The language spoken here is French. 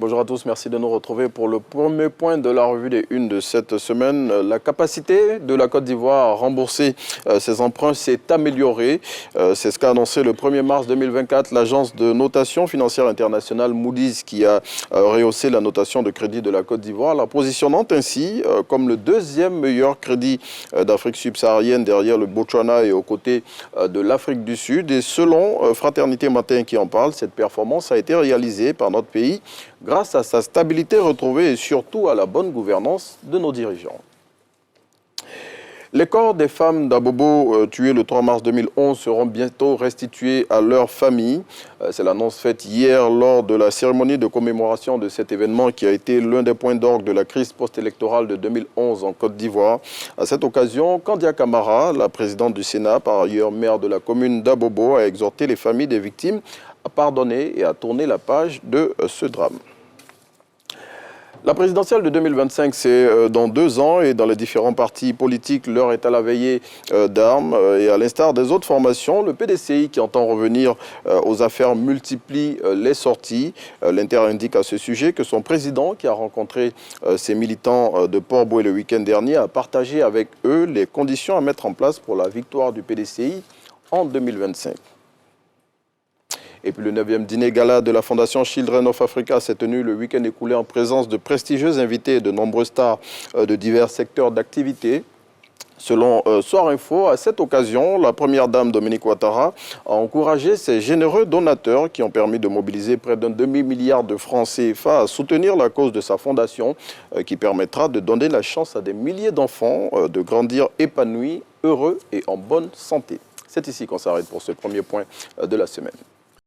bonjour à tous, merci de nous retrouver pour le premier point de la revue des unes de cette semaine. La capacité de la Côte d'Ivoire à rembourser ses emprunts s'est améliorée. C'est ce qu'a annoncé le 1er mars 2024 l'agence de notation financière internationale Moody's qui a rehaussé la notation de crédit de la Côte d'Ivoire, la positionnant ainsi comme le deuxième meilleur crédit d'Afrique subsaharienne derrière le Botswana et aux côtés de l'Afrique du Sud. Et selon Fraternité Matin qui en parle, cette performance a été réalisée par notre pays grâce à sa stabilité retrouvée et surtout à la bonne gouvernance de nos dirigeants. Les corps des femmes d'Abobo tuées le 3 mars 2011 seront bientôt restitués à leurs familles. C'est l'annonce faite hier lors de la cérémonie de commémoration de cet événement qui a été l'un des points d'orgue de la crise post-électorale de 2011 en Côte d'Ivoire. À cette occasion, Kandia Camara, la présidente du Sénat, par ailleurs maire de la commune d'Abobo, a exhorté les familles des victimes à pardonner et à tourner la page de ce drame. La présidentielle de 2025, c'est dans 2 ans et dans les différents partis politiques, l'heure est à la veillée d'armes. Et à l'instar des autres formations, le PDCI qui entend revenir aux affaires multiplie les sorties. L'Inter indique à ce sujet que son président, qui a rencontré ses militants de Port-Bouët le week-end dernier, a partagé avec eux les conditions à mettre en place pour la victoire du PDCI en 2025. Et puis le 9e dîner gala de la Fondation Children of Africa s'est tenu le week-end écoulé en présence de prestigieux invités et de nombreux stars de divers secteurs d'activité. Selon Soir Info, à cette occasion, la première dame Dominique Ouattara a encouragé ces généreux donateurs qui ont permis de mobiliser près d'un demi-milliard de francs CFA à soutenir la cause de sa fondation qui permettra de donner la chance à des milliers d'enfants de grandir épanouis, heureux et en bonne santé. C'est ici qu'on s'arrête pour ce premier point de la semaine.